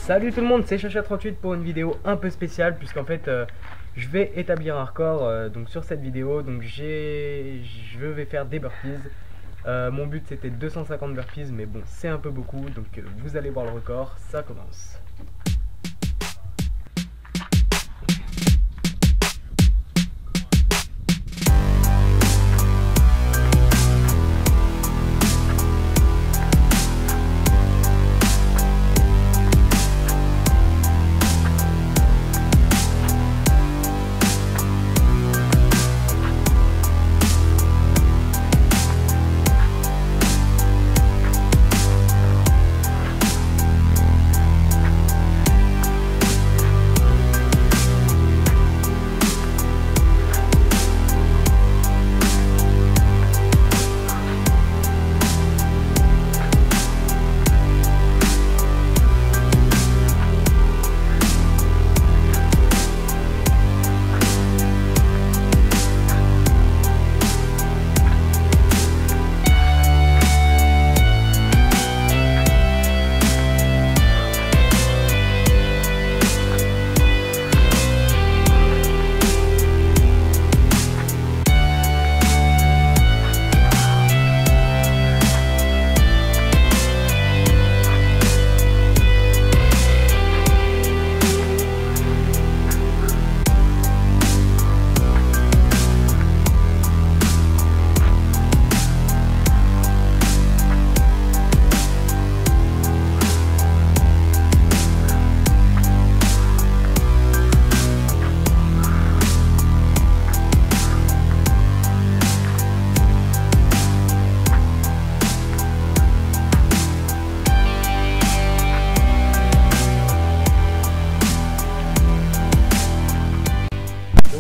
Salut tout le monde, c'est Chacha38 pour une vidéo un peu spéciale puisqu'en fait je vais établir un record donc sur cette vidéo. Donc je vais faire des burpees. Mon but c'était 250 burpees, mais bon c'est un peu beaucoup, donc vous allez voir le record, ça commence.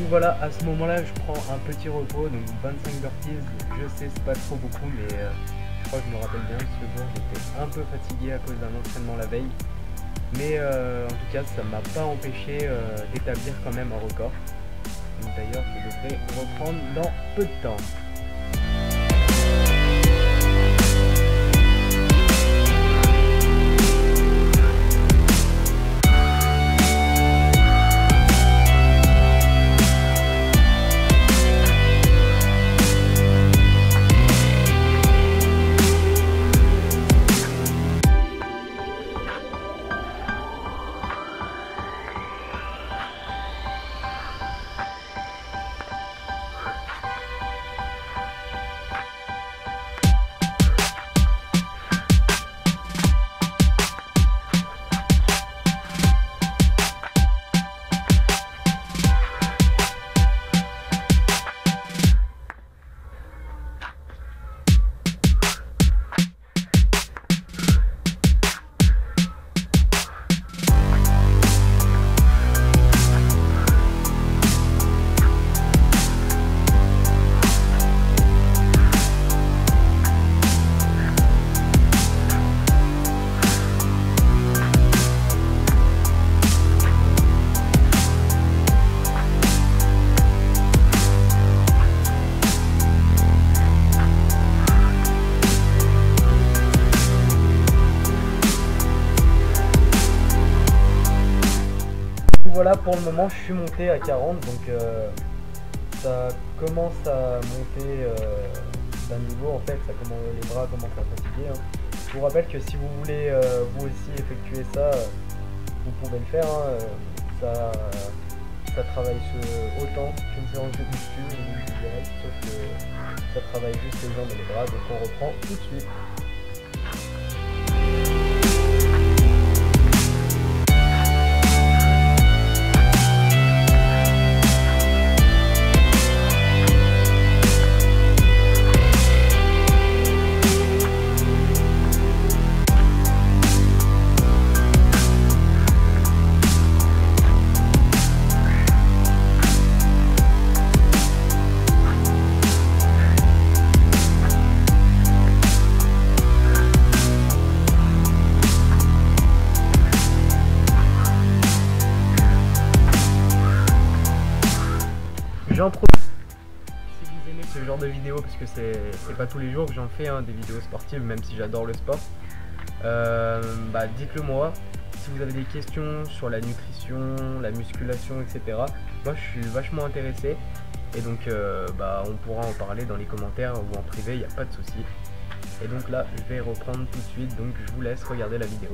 Voilà, à ce moment-là, je prends un petit repos, donc 25 burpees. Je sais, c'est pas trop beaucoup, mais je crois que je me rappelle bien ce jour, j'étais un peu fatigué à cause d'un entraînement la veille. Mais en tout cas, ça m'a pas empêché d'établir quand même un record. D'ailleurs, je devrais reprendre dans peu de temps. Voilà, pour le moment je suis monté à 40, donc ça commence à monter d'un niveau, en fait les bras commencent à fatiguer. Je vous rappelle que si vous voulez vous aussi effectuer ça, vous pouvez le faire, ça travaille autant qu'une séance de muscu, sauf que ça travaille juste les jambes et les bras, donc on reprend tout de suite. J'en profite si vous aimez ce genre de vidéo, parce que c'est pas tous les jours que j'en fais des vidéos sportives, même si j'adore le sport. Dites-le moi. si vous avez des questions sur la nutrition, la musculation, etc. Moi je suis vachement intéressé et donc on pourra en parler dans les commentaires ou en privé, il n'y a pas de souci. Et donc là je vais reprendre tout de suite, donc je vous laisse regarder la vidéo.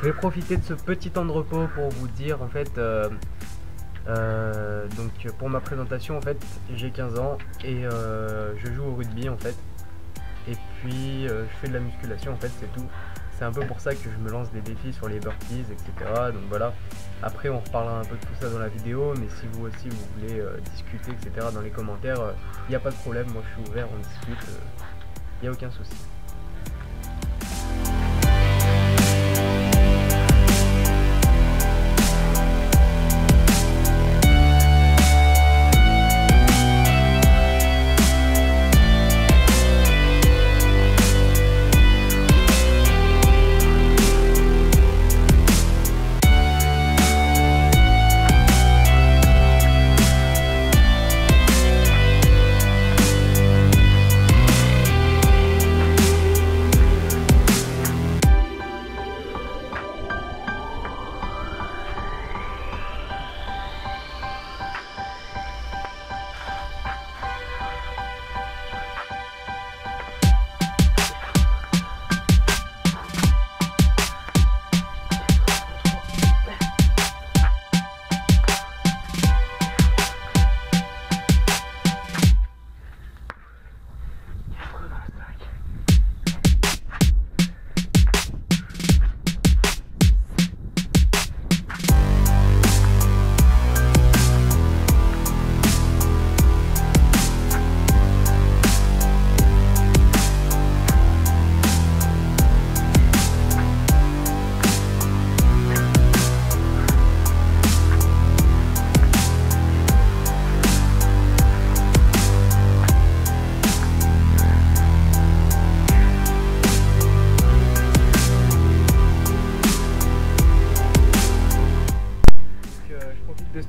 Je vais profiter de ce petit temps de repos pour vous dire en fait donc pour ma présentation en fait j'ai 15 ans et je joue au rugby en fait et puis je fais de la musculation en fait, c'est tout. C'est un peu pour ça que je me lance des défis sur les burpees, etc. Donc voilà, après on reparlera un peu de tout ça dans la vidéo, mais si vous aussi vous voulez discuter, etc. dans les commentaires, il n'y a pas de problème, moi je suis ouvert, on discute, il n'y a aucun souci.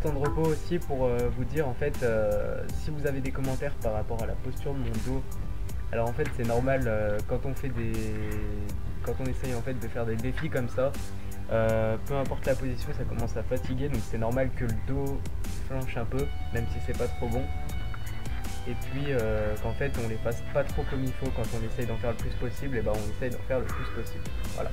Temps de repos aussi pour vous dire en fait si vous avez des commentaires par rapport à la posture de mon dos. Alors en fait c'est normal quand on essaye en fait de faire des défis comme ça, peu importe la position ça commence à fatiguer, donc c'est normal que le dos flanche un peu même si c'est pas trop bon. et puis qu'en fait on les fasse pas trop comme il faut quand on essaye d'en faire le plus possible, et ben on essaye d'en faire le plus possible. Voilà.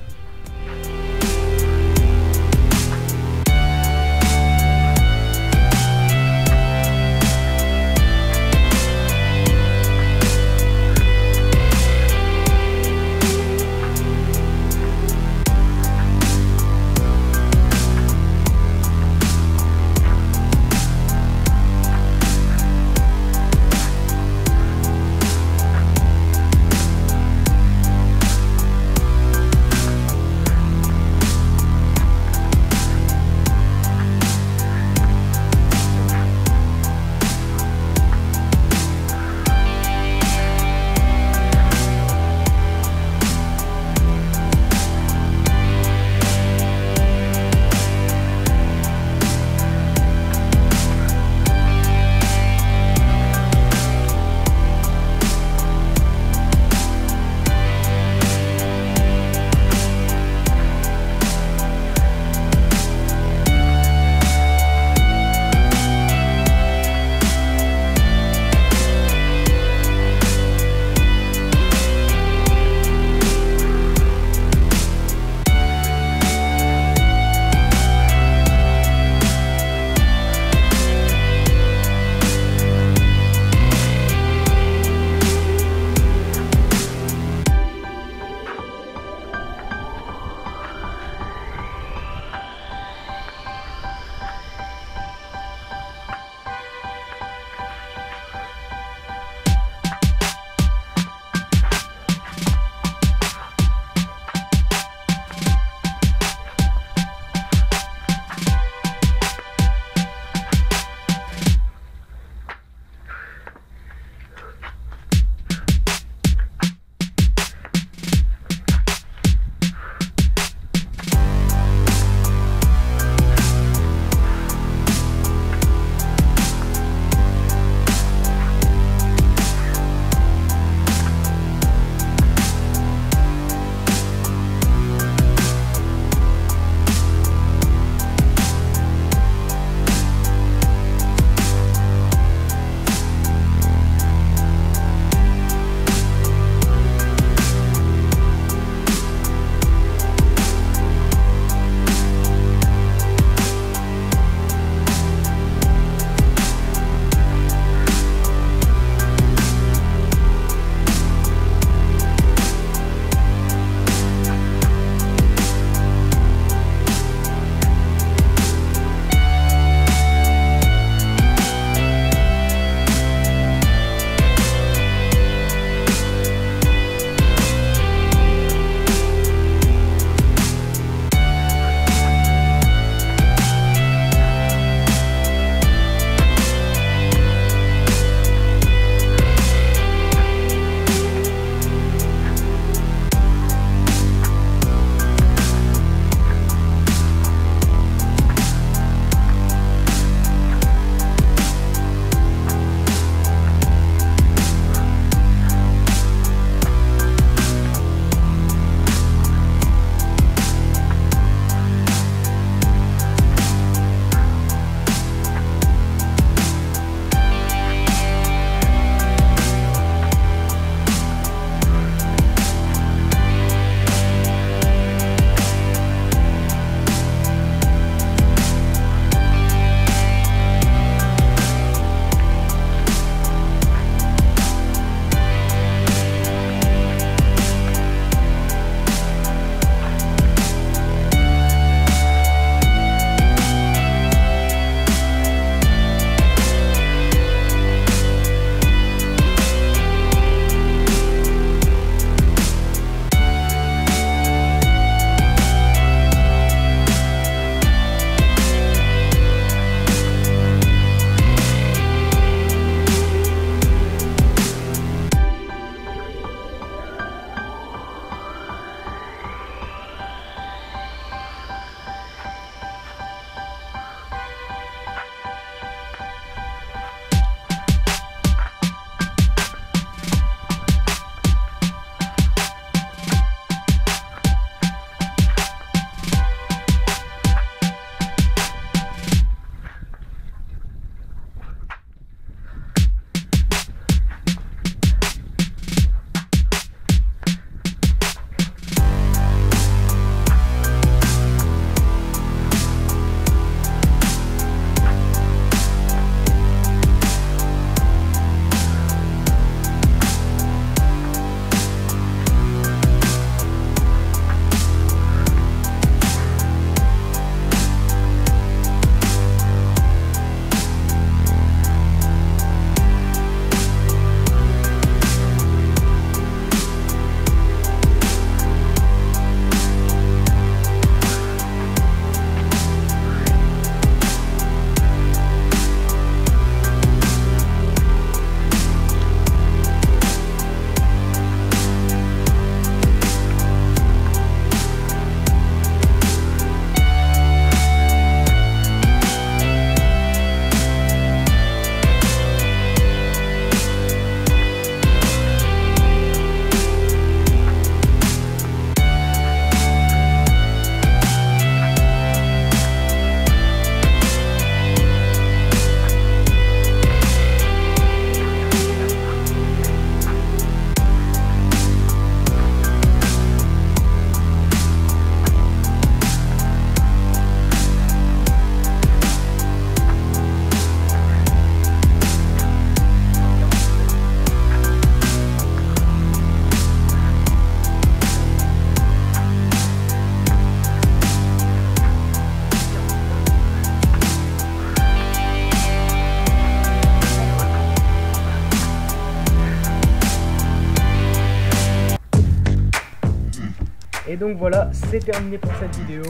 Et donc voilà, c'est terminé pour cette vidéo.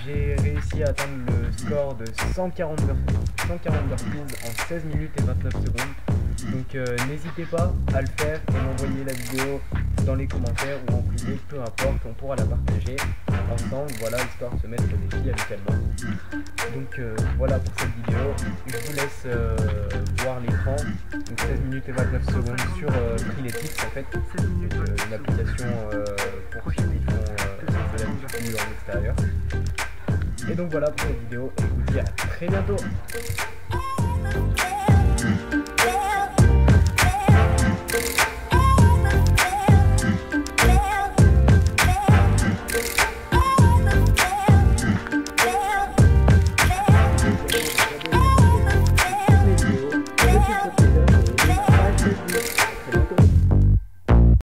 J'ai réussi à atteindre le score de 140 burpees en 16 minutes et 29 secondes. Donc n'hésitez pas à le faire et m'envoyer la vidéo dans les commentaires ou en privé, peu importe, on pourra la partager ensemble, voilà, histoire de se mettre au défi amicalement. Donc voilà pour cette vidéo, je vous laisse voir l'écran, donc 16 minutes et 29 secondes sur Freeletics en fait, une application pour ceux qui font de la muscu en extérieur. Et donc voilà pour cette vidéo, et je vous dis à très bientôt.